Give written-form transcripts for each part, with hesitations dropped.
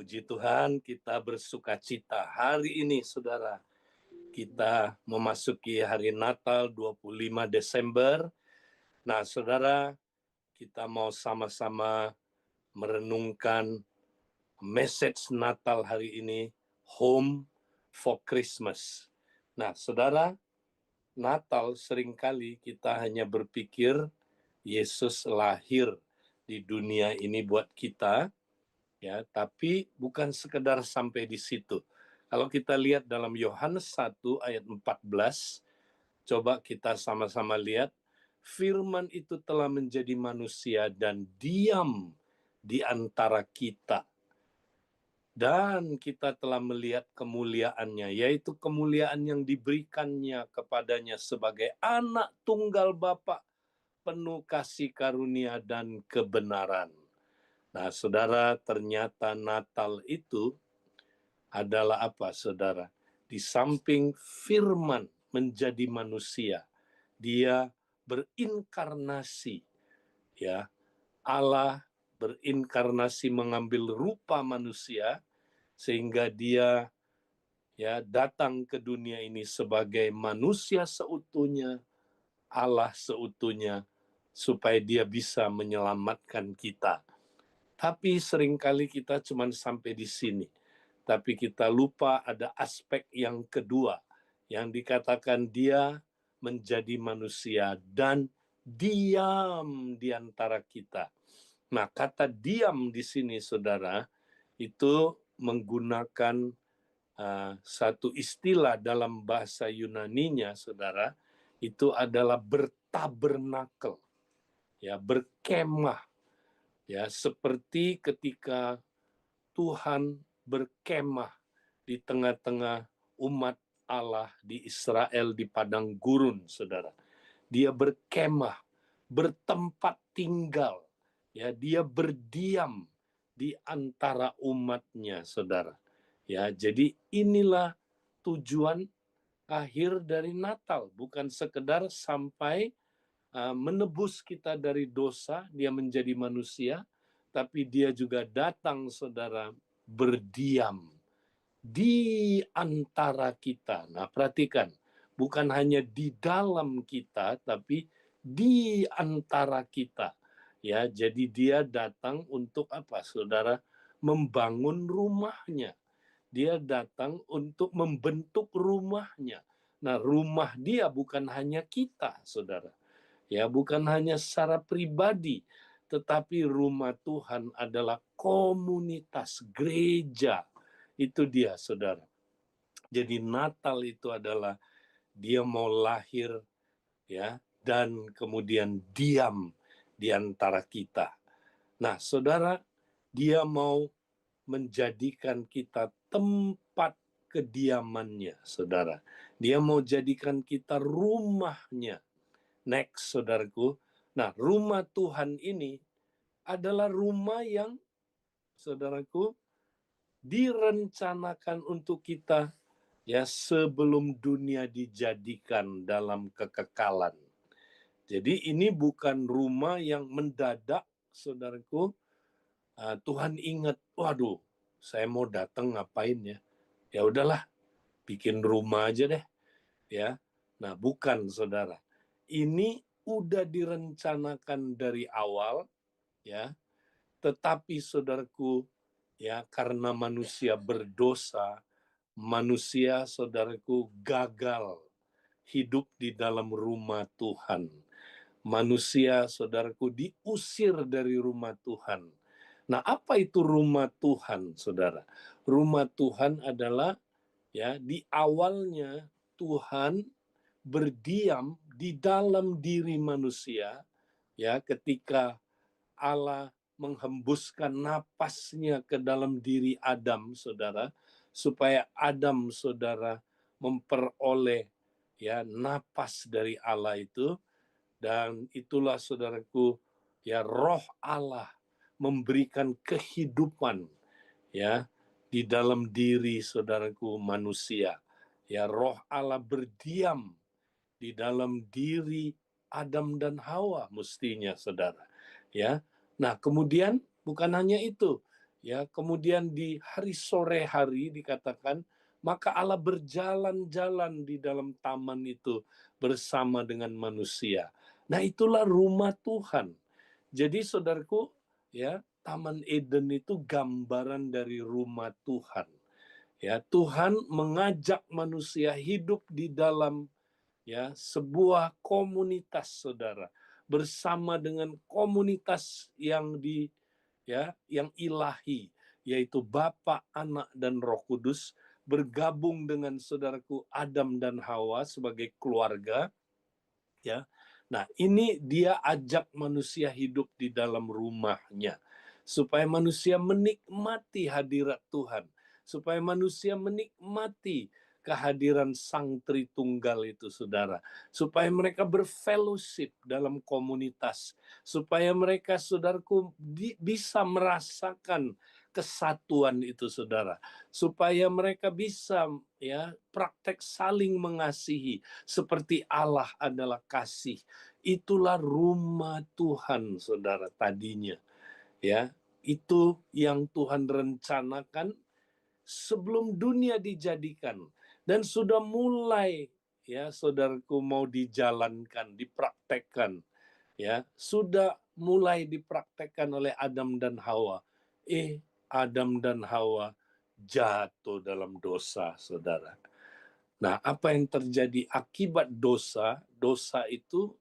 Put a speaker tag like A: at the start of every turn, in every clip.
A: Puji Tuhan, kita bersuka cita hari ini, saudara. Kita memasuki hari Natal 25 Desember. Nah, saudara, kita mau sama-sama merenungkan message Natal hari ini, Home for Christmas. Nah, saudara, Natal seringkali kita hanya berpikir Yesus lahir di dunia ini buat kita, ya, tapi bukan sekedar sampai di situ. Kalau kita lihat dalam Yohanes 1 ayat 14, coba kita sama-sama lihat, firman itu telah menjadi manusia dan diam di antara kita. Dan kita telah melihat kemuliaannya, yaitu kemuliaan yang diberikannya kepadanya sebagai anak tunggal Bapa, penuh kasih karunia dan kebenaran. Nah, saudara, ternyata Natal itu adalah apa, saudara? Di samping firman menjadi manusia, dia berinkarnasi, ya. Allah berinkarnasi mengambil rupa manusia sehingga dia ya datang ke dunia ini sebagai manusia seutuhnya, Allah seutuhnya, supaya dia bisa menyelamatkan kita. Tapi seringkali kita cuma sampai di sini. Tapi kita lupa ada aspek yang kedua, yang dikatakan dia menjadi manusia dan diam di antara kita. Nah, kata diam di sini, saudara, itu menggunakan satu istilah dalam bahasa Yunaninya, saudara, itu adalah bertabernakel, ya, berkemah. Ya, seperti ketika Tuhan berkemah di tengah-tengah umat Allah di Israel di padang gurun, saudara. Dia berkemah, bertempat tinggal, ya, dia berdiam di antara umatnya, saudara. Ya, jadi inilah tujuan akhir dari Natal, bukan sekedar sampai menebus kita dari dosa, dia menjadi manusia, tapi dia juga datang, saudara, berdiam di antara kita. Nah, perhatikan, bukan hanya di dalam kita, tapi di antara kita. Ya, jadi dia datang untuk apa, saudara? Membangun rumahnya. Dia datang untuk membentuk rumahnya. Nah, rumah dia bukan hanya kita, saudara. Ya, bukan hanya secara pribadi, tetapi rumah Tuhan adalah komunitas gereja. Itu dia, saudara. Jadi Natal itu adalah dia mau lahir, ya, dan kemudian diam di antara kita. Nah, saudara, dia mau menjadikan kita tempat kediamannya, saudara. Dia mau jadikan kita rumahnya. Next, saudaraku. Nah, rumah Tuhan ini adalah rumah yang, saudaraku, direncanakan untuk kita, ya, sebelum dunia dijadikan dalam kekekalan. Jadi ini bukan rumah yang mendadak, saudaraku. Tuhan ingat, waduh, saya mau datang ngapain ya? Ya udahlah, bikin rumah aja deh, ya. Nah, bukan, saudara. Ini udah direncanakan dari awal, ya. Tetapi, saudaraku, ya, karena manusia berdosa, manusia, saudaraku, gagal hidup di dalam rumah Tuhan. Manusia, saudaraku, diusir dari rumah Tuhan. Nah, apa itu rumah Tuhan, saudara? Rumah Tuhan adalah, ya, di awalnya Tuhan berdiam di dalam diri manusia, ya, ketika Allah menghembuskan napasnya ke dalam diri Adam, saudara, supaya Adam, saudara, memperoleh, ya, napas dari Allah itu. Dan itulah, saudaraku, ya, roh Allah memberikan kehidupan, ya, di dalam diri, saudaraku, manusia. Ya, roh Allah berdiam di dalam diri Adam dan Hawa mestinya, saudara. Ya. Nah, kemudian bukan hanya itu. Ya, kemudian di hari sore hari dikatakan, maka Allah berjalan-jalan di dalam taman itu bersama dengan manusia. Nah, itulah rumah Tuhan. Jadi saudaraku, ya, Taman Eden itu gambaran dari rumah Tuhan. Ya, Tuhan mengajak manusia hidup di dalam ya sebuah komunitas, saudara, bersama dengan komunitas yang ilahi, yaitu Bapa, Anak, dan Roh Kudus, bergabung dengan saudaraku Adam dan Hawa sebagai keluarga, ya. Nah, ini dia ajak manusia hidup di dalam rumahnya, supaya manusia menikmati hadirat Tuhan, supaya manusia menikmati kehadiran Sang Tritunggal itu, saudara, supaya mereka berfellowship dalam komunitas, supaya mereka, saudaraku, bisa merasakan kesatuan itu, saudara, supaya mereka bisa ya praktek saling mengasihi seperti Allah adalah kasih. Itulah rumah Tuhan, saudara, tadinya. Ya, itu yang Tuhan rencanakan sebelum dunia dijadikan, dan sudah mulai, ya saudaraku, mau dijalankan, dipraktekkan, ya sudah mulai dipraktekkan oleh Adam dan Hawa. Adam dan Hawa jatuh dalam dosa, saudara. Nah, apa yang terjadi akibat dosa? Dosa itu,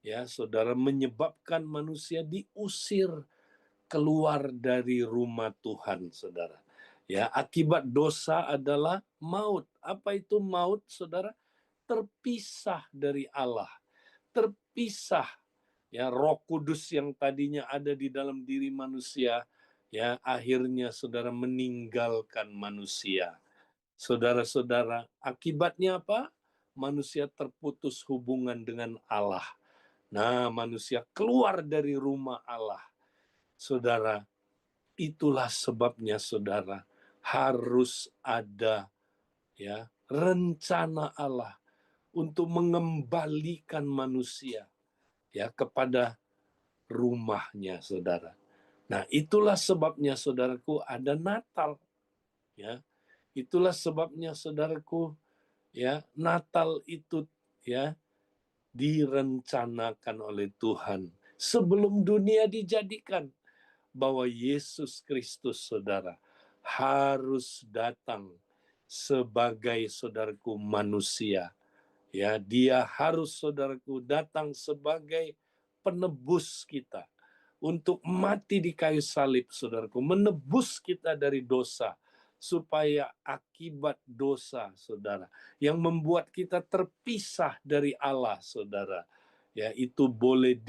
A: ya saudara, menyebabkan manusia diusir keluar dari rumah Tuhan, saudara. Ya, akibat dosa adalah maut. Apa itu maut, saudara? Terpisah dari Allah, terpisah, ya, Roh Kudus yang tadinya ada di dalam diri manusia, ya akhirnya saudara meninggalkan manusia. Saudara-saudara, akibatnya apa? Manusia terputus hubungan dengan Allah. Nah, manusia keluar dari rumah Allah. Saudara, itulah sebabnya, saudara, harus ada ya rencana Allah untuk mengembalikan manusia ya kepada rumahnya, saudara. Nah, itulah sebabnya, saudaraku, ada Natal, ya. Itulah sebabnya, saudaraku, ya, Natal itu ya direncanakan oleh Tuhan sebelum dunia dijadikan, bahwa Yesus Kristus, saudara, harus datang sebagai, saudaraku, manusia. Ya, dia harus, saudaraku, datang sebagai penebus kita untuk mati di kayu salib, saudaraku, menebus kita dari dosa, supaya akibat dosa, saudara, yang membuat kita terpisah dari Allah, saudara, ya itu boleh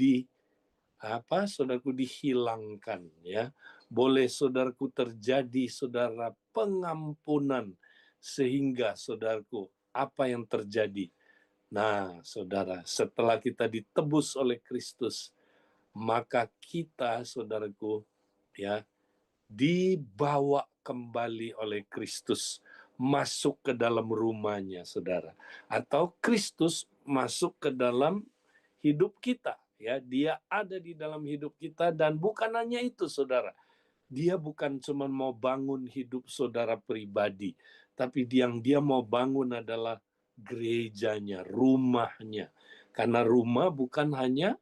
A: saudaraku, dihilangkan, ya. Boleh, saudaraku, terjadi, saudara, pengampunan, sehingga, saudaraku, apa yang terjadi? Nah, saudara, setelah kita ditebus oleh Kristus, maka kita, saudaraku, ya, dibawa kembali oleh Kristus masuk ke dalam rumahnya, saudara. Atau Kristus masuk ke dalam hidup kita, ya. Dia ada di dalam hidup kita, dan bukan hanya itu, saudara. Dia bukan cuma mau bangun hidup saudara pribadi, tapi yang dia mau bangun adalah gerejanya, rumahnya. Karena rumah bukan hanya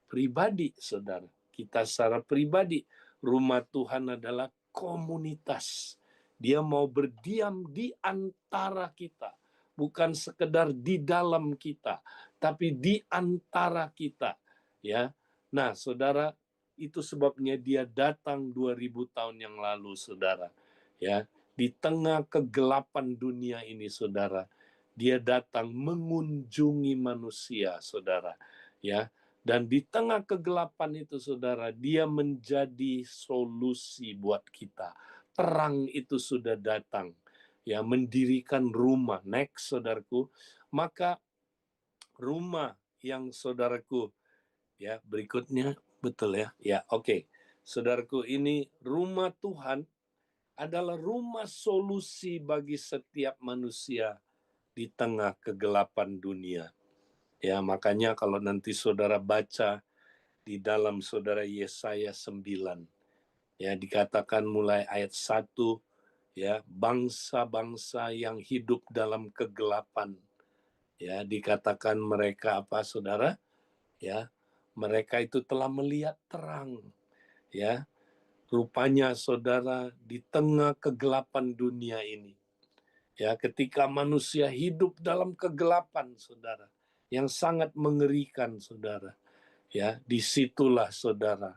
A: pribadi, saudara. Kita secara pribadi, rumah Tuhan adalah komunitas. Dia mau berdiam di antara kita, bukan sekedar di dalam kita, tapi di antara kita, ya. Nah, saudara, itu sebabnya dia datang 2000 tahun yang lalu, saudara. Ya, di tengah kegelapan dunia ini, saudara, dia datang mengunjungi manusia, saudara. Ya, dan di tengah kegelapan itu, saudara, dia menjadi solusi buat kita. Terang itu sudah datang, ya, mendirikan rumah. Next, saudaraku, maka rumah yang, saudaraku, ya berikutnya, betul ya, ya oke. Saudaraku, ini rumah Tuhan adalah rumah solusi bagi setiap manusia di tengah kegelapan dunia. Ya, makanya kalau nanti saudara baca di dalam saudara Yesaya 9, Ya, dikatakan mulai ayat 1, ya, bangsa-bangsa yang hidup dalam kegelapan. Ya, dikatakan mereka apa, Saudara? Ya, mereka itu telah melihat terang. Ya, rupanya Saudara, di tengah kegelapan dunia ini, ya, ketika manusia hidup dalam kegelapan, Saudara, yang sangat mengerikan, Saudara, ya, disitulah Saudara,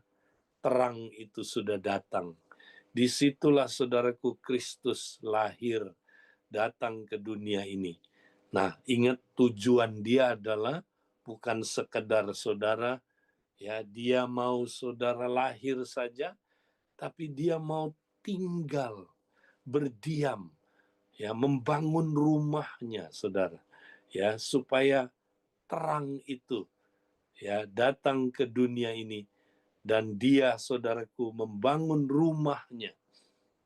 A: terang itu sudah datang. Disitulah Saudaraku, Kristus lahir, datang ke dunia ini. Nah, ingat tujuan dia adalah bukan sekedar Saudara, ya, dia mau Saudara lahir saja, tapi dia mau tinggal, berdiam, ya, membangun rumahnya, Saudara, ya, supaya terang itu, ya, datang ke dunia ini, dan dia, Saudaraku, membangun rumahnya.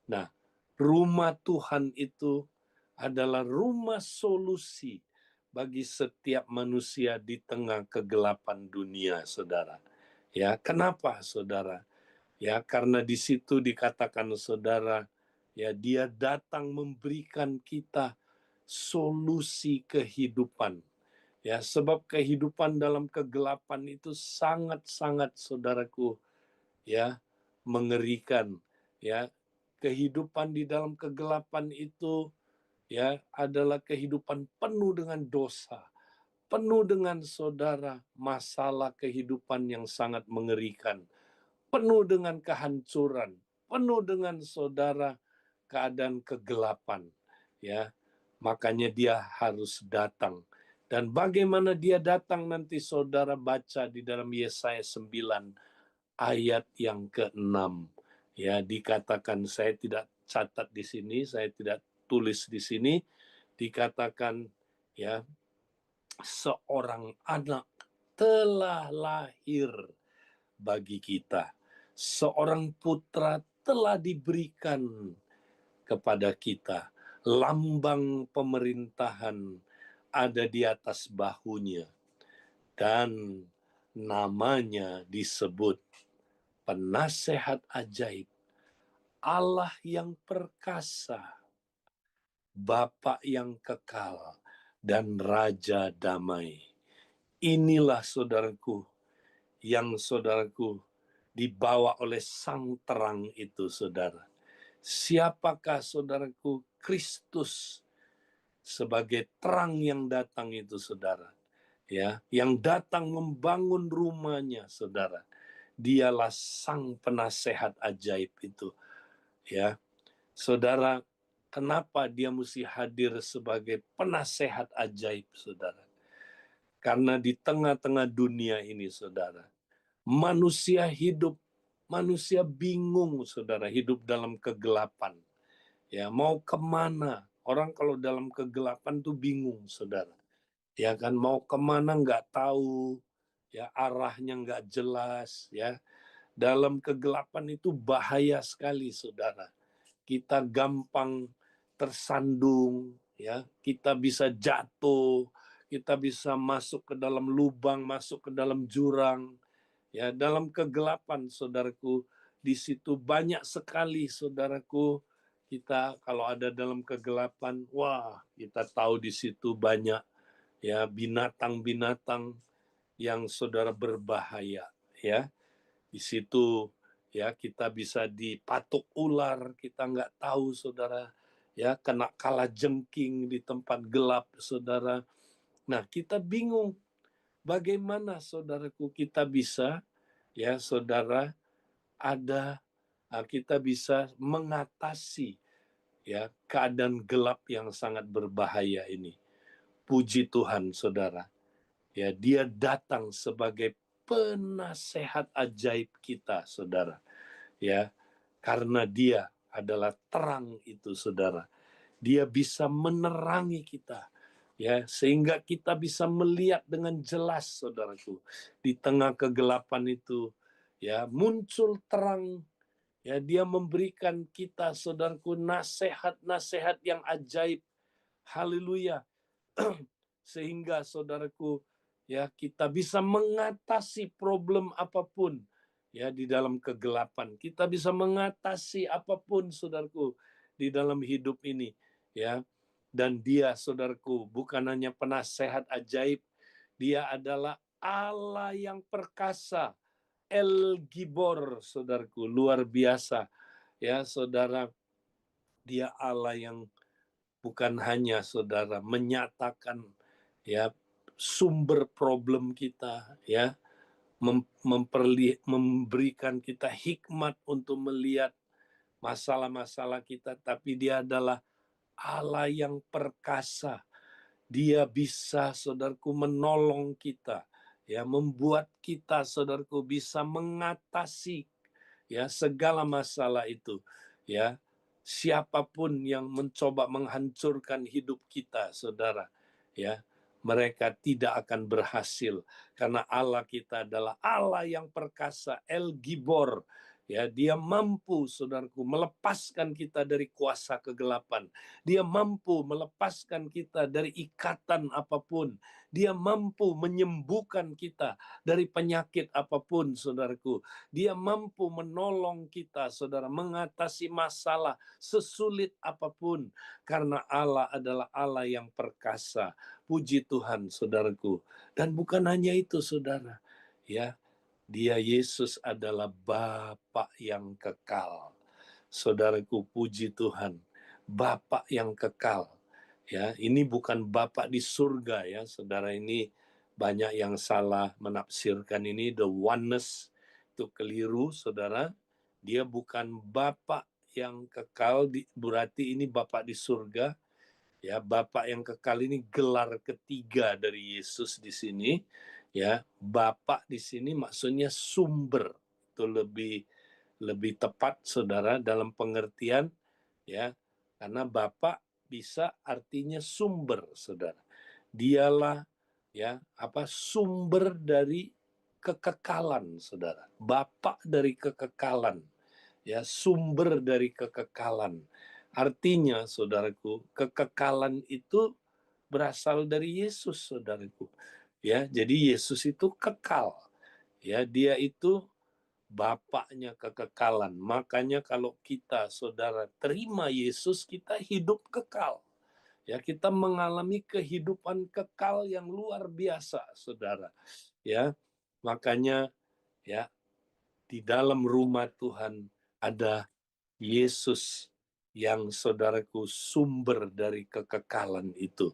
A: Nah, rumah Tuhan itu adalah rumah solusi bagi setiap manusia di tengah kegelapan dunia, Saudara. Ya, kenapa, Saudara? Ya, karena di situ dikatakan, Saudara, ya, dia datang memberikan kita solusi kehidupan. Ya, sebab kehidupan dalam kegelapan itu sangat-sangat, Saudaraku, ya, mengerikan. Ya, kehidupan di dalam kegelapan itu, ya, adalah kehidupan penuh dengan dosa, penuh dengan, Saudara, masalah kehidupan yang sangat mengerikan, penuh dengan kehancuran, penuh dengan, Saudara, keadaan kegelapan. Ya, makanya dia harus datang. Dan bagaimana dia datang nanti Saudara baca di dalam Yesaya 9 ayat yang ke-6. Ya, dikatakan, saya tidak catat di sini, saya tidak tulis di sini, dikatakan, ya, seorang anak telah lahir bagi kita. Seorang putra telah diberikan kepada kita. Lambang pemerintahan ada di atas bahunya. Dan namanya disebut Penasehat Ajaib, Allah yang perkasa, Bapa yang kekal, dan Raja Damai. Inilah, Saudaraku, yang, Saudaraku, dibawa oleh sang terang itu, Saudara. Siapakah, Saudaraku, Kristus sebagai terang yang datang itu, Saudara? Ya, yang datang membangun rumahnya, Saudara. Dialah sang penasehat ajaib itu. Ya, Saudara, kenapa dia mesti hadir sebagai penasehat ajaib, Saudara? Karena di tengah-tengah dunia ini, Saudara, manusia hidup, manusia bingung, Saudara, hidup dalam kegelapan. Ya, mau kemana? Orang kalau dalam kegelapan tuh bingung, Saudara. Ya kan, mau kemana nggak tahu, ya, arahnya nggak jelas, ya. Dalam kegelapan itu bahaya sekali, Saudara. Kita gampang tersandung, ya, kita bisa jatuh, kita bisa masuk ke dalam lubang, masuk ke dalam jurang, ya, dalam kegelapan, Saudaraku. Di situ banyak sekali, Saudaraku, kita kalau ada dalam kegelapan, wah, kita tahu di situ banyak, ya, binatang-binatang yang, Saudara, berbahaya, ya. Di situ, ya, kita bisa dipatuk ular, kita nggak tahu, Saudara, ya, kena kalajengking di tempat gelap, Saudara. Nah, kita bingung bagaimana, Saudaraku, kita bisa, ya, Saudara, kita bisa mengatasi, ya, keadaan gelap yang sangat berbahaya ini. Puji Tuhan, Saudara. Ya, dia datang sebagai penasehat ajaib kita, Saudara. Ya, karena dia adalah terang itu, Saudara. Dia bisa menerangi kita, ya, sehingga kita bisa melihat dengan jelas, Saudaraku. Di tengah kegelapan itu, ya, muncul terang. Ya, dia memberikan kita, Saudaraku, nasihat-nasihat yang ajaib. Haleluya. Sehingga, Saudaraku, ya, kita bisa mengatasi problem apapun ya di dalam kegelapan. Kita bisa mengatasi apapun, saudaraku, di dalam hidup ini, ya. Dan Dia, saudaraku, bukan hanya penasehat ajaib, Dia adalah Allah yang perkasa, El Gibor, saudaraku, luar biasa. Ya, saudara, Dia Allah yang bukan hanya, saudara, menyatakan ya sumber problem kita, ya, memberikan kita hikmat untuk melihat masalah-masalah kita, tapi Dia adalah Allah yang perkasa. Dia bisa, saudaraku, menolong kita, ya, membuat kita, saudaraku, bisa mengatasi ya segala masalah itu, ya. Siapapun yang mencoba menghancurkan hidup kita, saudara, ya, mereka tidak akan berhasil karena Allah kita adalah Allah yang perkasa, El Gibor. Ya, Dia mampu, saudaraku, melepaskan kita dari kuasa kegelapan. Dia mampu melepaskan kita dari ikatan apapun. Dia mampu menyembuhkan kita dari penyakit apapun, saudaraku. Dia mampu menolong kita, saudara, mengatasi masalah sesulit apapun. Karena Allah adalah Allah yang perkasa. Puji Tuhan, saudaraku. Dan bukan hanya itu, saudara. Ya, Dia, Yesus, adalah Bapa yang kekal. Saudaraku, puji Tuhan. Bapa yang kekal. Ya, ini bukan Bapa di surga, ya, saudara. Ini banyak yang salah menafsirkan ini, the oneness, itu keliru, saudara. Dia bukan Bapa yang kekal, berarti ini Bapa di surga. Ya, Bapa yang kekal ini gelar ketiga dari Yesus di sini. Ya, Bapa di sini maksudnya sumber. Itu lebih tepat, saudara, dalam pengertian, ya. Karena Bapa bisa artinya sumber, saudara. Dialah ya sumber dari kekekalan, saudara. Bapa dari kekekalan, ya, sumber dari kekekalan. Artinya, saudaraku, kekekalan itu berasal dari Yesus, saudaraku. Ya, jadi Yesus itu kekal. Ya, Dia itu Bapaknya kekekalan. Makanya kalau kita, saudara, terima Yesus, kita hidup kekal. Ya, kita mengalami kehidupan kekal yang luar biasa, saudara. Ya, makanya ya di dalam rumah Tuhan ada Yesus yang, saudaraku, sumber dari kekekalan itu,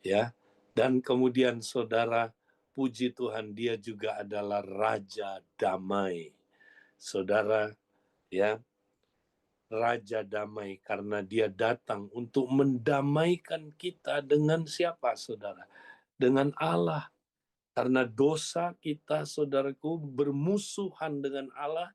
A: ya. Dan kemudian, saudara, puji Tuhan, Dia juga adalah Raja Damai. Saudara, ya, Raja Damai, karena Dia datang untuk mendamaikan kita dengan siapa, saudara? Dengan Allah. Karena dosa kita, saudaraku, bermusuhan dengan Allah,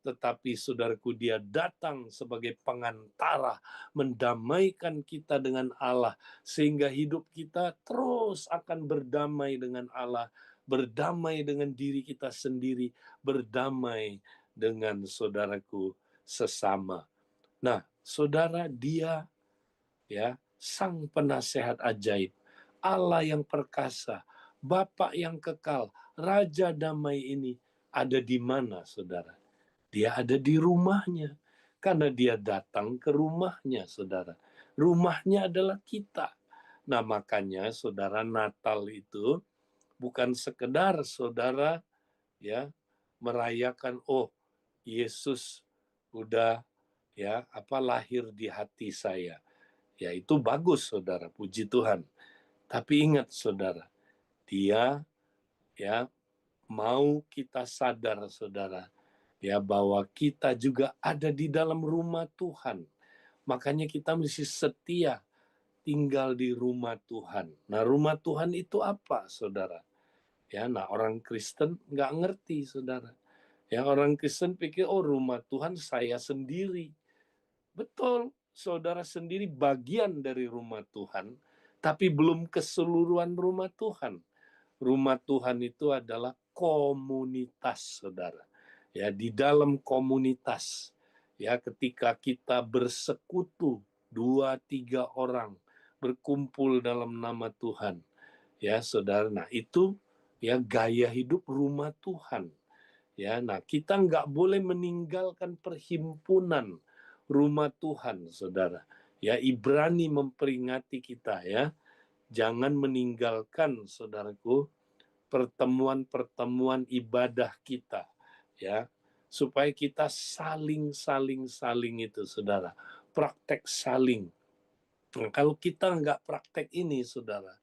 A: tetapi, saudaraku, Dia datang sebagai pengantara, mendamaikan kita dengan Allah, sehingga hidup kita terus akan berdamai dengan Allah, berdamai dengan diri kita sendiri, berdamai dengan, saudaraku, sesama. Nah, saudara, Dia, ya, Sang Penasehat ajaib, Allah yang perkasa, Bapa yang kekal, Raja Damai ini ada di mana, saudara? Dia ada di rumahnya. Karena Dia datang ke rumahnya, saudara. Rumahnya adalah kita. Nah, makanya, saudara, Natal itu bukan sekedar, saudara, ya, merayakan, oh, Yesus udah lahir di hati saya. Ya, itu bagus, saudara, puji Tuhan. Tapi ingat, saudara, Dia, ya, mau kita sadar, saudara, ya, bahwa kita juga ada di dalam rumah Tuhan. Makanya kita mesti setia tinggal di rumah Tuhan. Nah, rumah Tuhan itu apa, saudara? Ya, nah, orang Kristen nggak ngerti, saudara. Ya, orang Kristen pikir, oh, rumah Tuhan saya sendiri. Betul, saudara sendiri bagian dari rumah Tuhan, tapi belum keseluruhan rumah Tuhan. Rumah Tuhan itu adalah komunitas, saudara. Ya, di dalam komunitas, ya, ketika kita bersekutu 2-3 orang berkumpul dalam nama Tuhan, ya, saudara. Nah, itu ya gaya hidup rumah Tuhan. Ya, nah kita nggak boleh meninggalkan perhimpunan rumah Tuhan, saudara. Ya, Ibrani memperingati kita ya, jangan meninggalkan, saudaraku, pertemuan-pertemuan ibadah kita, ya, supaya kita saling itu, saudara, praktek saling. Nah, kalau kita nggak praktek ini, saudara,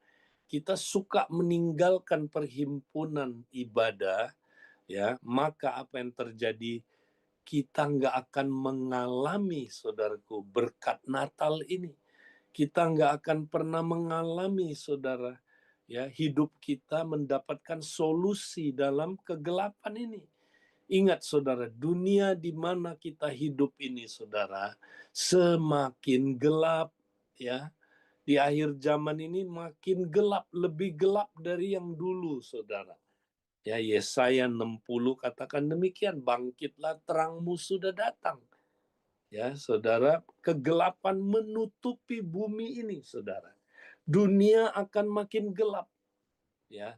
A: kita suka meninggalkan perhimpunan ibadah, ya, maka apa yang terjadi? Kita nggak akan mengalami, saudaraku, berkat Natal ini. Kita nggak akan pernah mengalami, saudara, ya, hidup kita mendapatkan solusi dalam kegelapan ini. Ingat, saudara, dunia di mana kita hidup ini, saudara, semakin gelap, ya. Di akhir zaman ini makin gelap, lebih gelap dari yang dulu, saudara. Ya, Yesaya 60 katakan demikian, bangkitlah, terangmu sudah datang. Ya, saudara, kegelapan menutupi bumi ini, saudara. Dunia akan makin gelap, ya.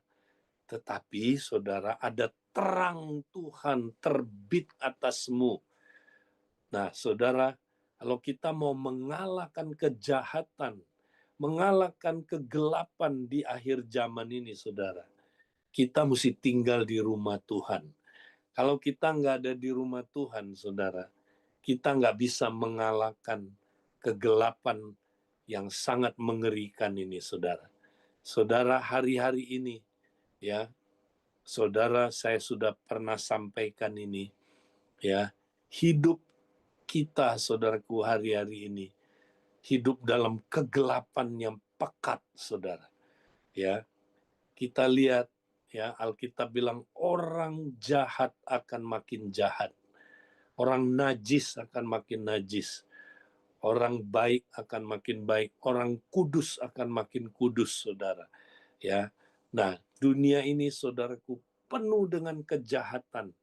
A: Tetapi, saudara, ada terang Tuhan terbit atasmu. Nah, saudara, kalau kita mau mengalahkan kejahatan, mengalahkan kegelapan di akhir zaman ini, saudara, kita mesti tinggal di rumah Tuhan. Kalau kita nggak ada di rumah Tuhan, saudara, kita nggak bisa mengalahkan kegelapan yang sangat mengerikan ini, saudara. Saudara, hari-hari ini, ya, saudara, saya sudah pernah sampaikan ini, ya, hidup kita, saudaraku, hari-hari ini, hidup dalam kegelapan yang pekat, saudara. Ya, kita lihat, ya, Alkitab bilang orang jahat akan makin jahat. Orang najis akan makin najis. Orang baik akan makin baik. Orang kudus akan makin kudus, saudara. Ya, nah, dunia ini, saudaraku, penuh dengan kejahatan.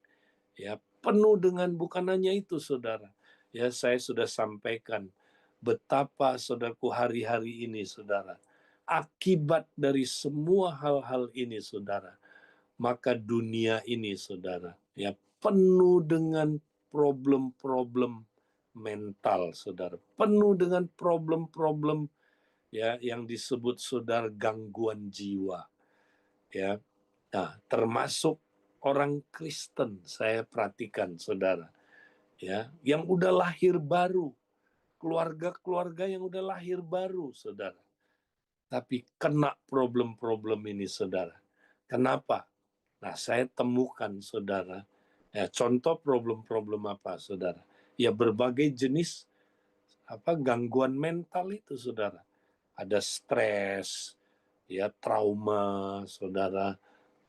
A: Ya, penuh dengan, bukan hanya itu, saudara. Ya, saya sudah sampaikan betapa, saudaraku, hari-hari ini, saudara, akibat dari semua hal-hal ini, saudara, maka dunia ini, saudara, ya, penuh dengan problem-problem mental, saudara, penuh dengan problem-problem, ya, yang disebut, saudara, gangguan jiwa, ya. Nah, termasuk orang Kristen, saya perhatikan, saudara, ya, yang udah lahir baru, keluarga-keluarga yang udah lahir baru, saudara, tapi kena problem-problem ini, saudara. Kenapa? Nah, saya temukan, saudara, ya, contoh problem-problem apa, saudara? Ya, berbagai jenis gangguan mental itu, saudara. Ada stres, ya, trauma, saudara,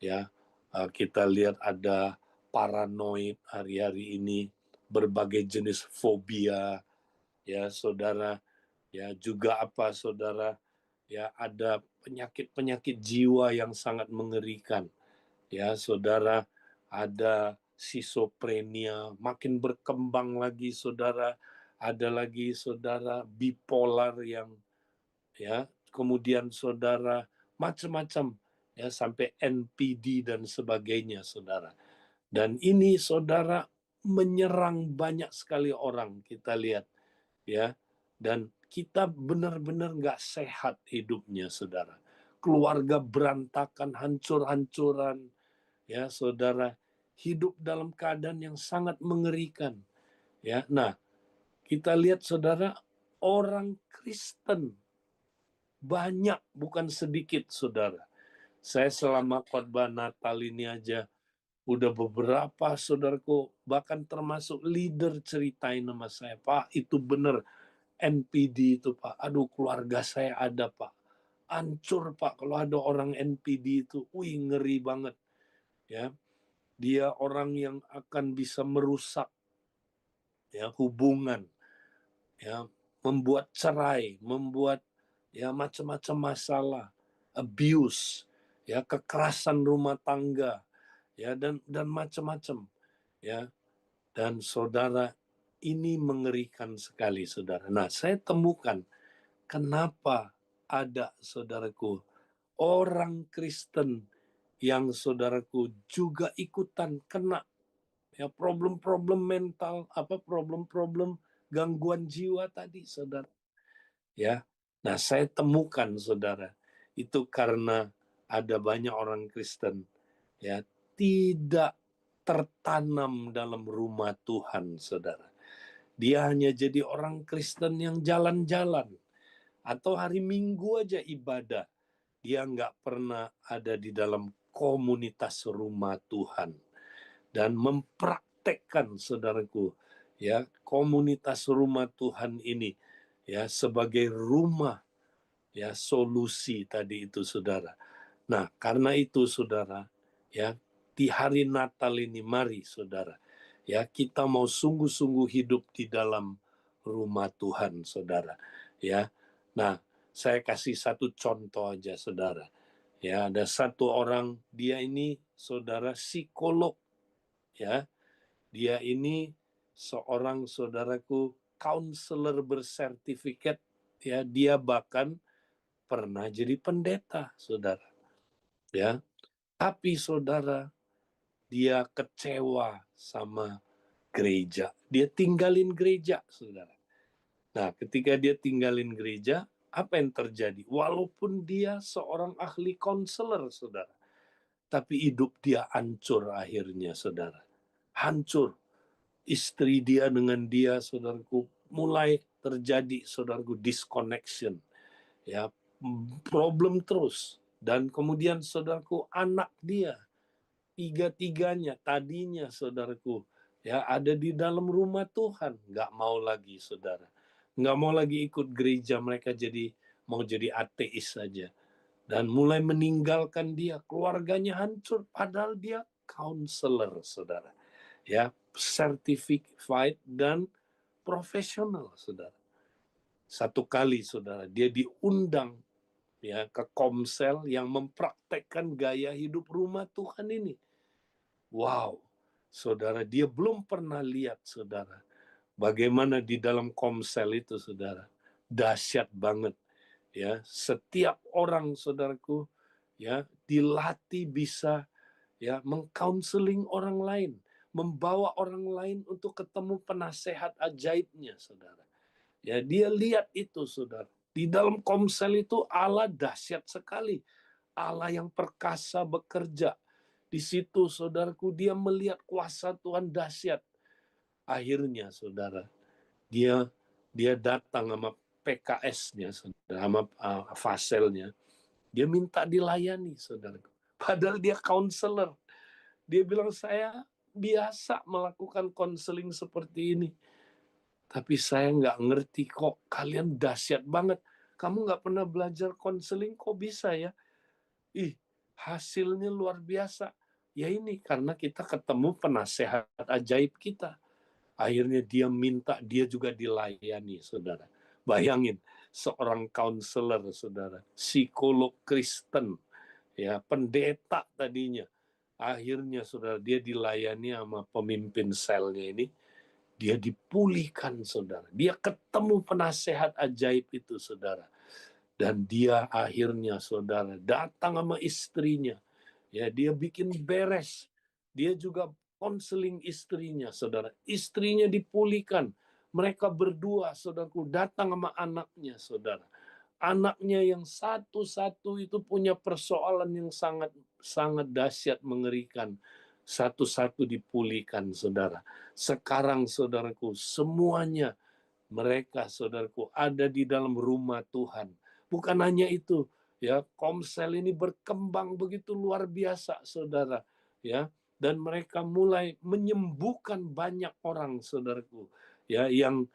A: ya. Kita lihat ada paranoid hari-hari ini, berbagai jenis fobia, ya, saudara, ya, juga apa, saudara, ya, ada penyakit-penyakit jiwa yang sangat mengerikan, ya, saudara, ada schizophrenia, makin berkembang lagi, saudara, ada lagi, saudara, bipolar yang, ya, kemudian, saudara, macam-macam, ya, sampai NPD dan sebagainya, saudara. Dan ini, saudara, menyerang banyak sekali orang, kita lihat, ya, dan kita benar-benar nggak sehat hidupnya, saudara. Keluarga berantakan, hancur-hancuran, ya, saudara, hidup dalam keadaan yang sangat mengerikan, ya. Nah, kita lihat, saudara, orang Kristen banyak, bukan sedikit, saudara. Saya selama khotbah Natal ini aja udah beberapa, saudaraku, bahkan termasuk leader ceritain sama saya, Pak, itu bener NPD itu, Pak. Aduh, keluarga saya ada, Pak. Hancur, Pak, kalau ada orang NPD itu. Wih, ngeri banget. Ya, dia orang yang akan bisa merusak, ya, hubungan, ya, membuat cerai, membuat, ya, macam-macam masalah, abuse, ya, kekerasan rumah tangga, ya, dan macam-macam, ya. Dan, saudara, ini mengerikan sekali, saudara. Nah, saya temukan kenapa ada, saudaraku, orang Kristen yang, saudaraku, juga ikutan kena ya problem-problem mental, problem-problem gangguan jiwa tadi, saudara. Ya, nah saya temukan, saudara, itu karena ada banyak orang Kristen, ya, tidak tertanam dalam rumah Tuhan, saudara. Dia hanya jadi orang Kristen yang jalan-jalan, atau hari Minggu aja ibadah. Dia nggak pernah ada di dalam komunitas rumah Tuhan dan mempraktekkan, saudaraku, ya, komunitas rumah Tuhan ini, ya, sebagai rumah, ya, solusi tadi itu, saudara. Nah, karena itu, saudara, ya, di hari Natal ini mari, saudara, ya, kita mau sungguh-sungguh hidup di dalam rumah Tuhan, saudara, ya. Nah, saya kasih satu contoh aja, saudara. Ya, ada satu orang, dia ini, saudara, psikolog, ya. Dia ini seorang, saudaraku, counselor bersertifikat, ya. Dia bahkan pernah jadi pendeta, saudara, ya. Tapi, saudara, dia kecewa sama gereja. Dia tinggalin gereja, saudara. Nah, ketika dia tinggalin gereja, apa yang terjadi? Walaupun dia seorang ahli konselor, saudara, tapi hidup dia hancur akhirnya, saudara. Hancur. Istri dia dengan dia, saudaraku, mulai terjadi, saudaraku, disconnection. Ya, problem terus. Dan kemudian, saudaraku, anak dia, tiga-tiganya tadinya, saudaraku, ya, ada di dalam rumah Tuhan, nggak mau lagi, saudara, nggak mau lagi ikut gereja, mereka mau jadi ateis saja, dan mulai meninggalkan dia, keluarganya hancur, padahal dia counselor, saudara, ya, certified dan profesional, saudara. Satu kali, saudara, dia diundang, ya, ke Komsel yang mempraktekkan gaya hidup rumah Tuhan ini. Wow, saudara, dia belum pernah lihat, saudara, bagaimana di dalam Komsel itu, saudara, dahsyat banget, ya. Setiap orang, saudaraku, ya, dilatih bisa, ya, mengcounseling orang lain, membawa orang lain untuk ketemu penasehat ajaibnya, saudara. Ya, dia lihat itu, saudara. Di dalam Komsel itu Allah dahsyat sekali. Allah yang perkasa bekerja. Di situ, saudaraku, dia melihat kuasa Tuhan dahsyat. Akhirnya, saudara, dia datang sama PKS-nya, saudara, sama faselnya. Dia minta dilayani, saudaraku. Padahal dia counselor. Dia bilang, saya biasa melakukan konseling seperti ini. Tapi saya nggak ngerti, kok kalian dahsyat banget. Kamu nggak pernah belajar konseling, kok bisa ya? Ih, hasilnya luar biasa. Ya ini karena kita ketemu penasehat ajaib kita. Akhirnya dia minta, dia juga dilayani, saudara. Bayangin, seorang counselor, saudara, psikolog Kristen, ya, pendeta tadinya. Akhirnya, saudara, dia dilayani sama pemimpin selnya ini. Dia dipulihkan, saudara. Dia ketemu penasehat ajaib itu, saudara. Dan dia akhirnya, saudara, datang sama istrinya. Ya, dia bikin beres. Dia juga konseling istrinya, saudara. Istrinya dipulihkan. Mereka berdua, saudaraku, datang sama anaknya, saudara. Anaknya yang satu-satu itu punya persoalan yang sangat sangat dahsyat, mengerikan. Satu-satu dipulihkan, saudara. Sekarang, saudaraku, semuanya mereka, saudaraku, ada di dalam rumah Tuhan. Bukan hanya itu, ya, Komsel ini berkembang begitu luar biasa, saudara, ya, dan mereka mulai menyembuhkan banyak orang, saudaraku, ya, yang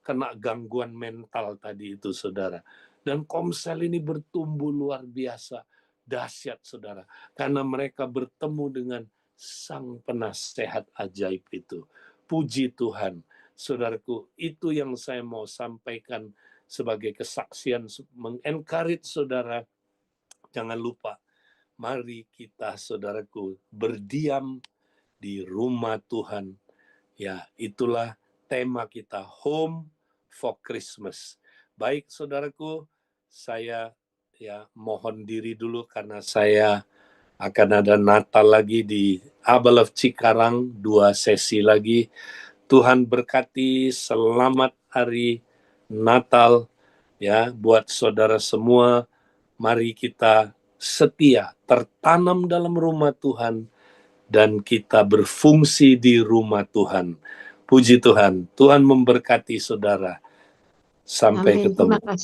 A: kena gangguan mental tadi itu, saudara. Dan Komsel ini bertumbuh luar biasa, dahsyat, saudara, karena mereka bertemu dengan Sang Penasehat ajaib itu. Puji Tuhan, saudaraku, itu yang saya mau sampaikan sebagai kesaksian, mengencourage saudara. Jangan lupa, mari kita, saudaraku, berdiam di rumah Tuhan. Ya, itulah tema kita, Home for Christmas. Baik, saudaraku, saya, ya, mohon diri dulu karena saya Akan ada Natal lagi di Abel of Cikarang, 2 sesi lagi. Tuhan berkati, selamat hari Natal ya buat saudara semua. Mari kita setia, tertanam dalam rumah Tuhan, dan kita berfungsi di rumah Tuhan. Puji Tuhan, Tuhan memberkati saudara. Sampai
B: Amin. Terima
A: ketemu.
B: kasih.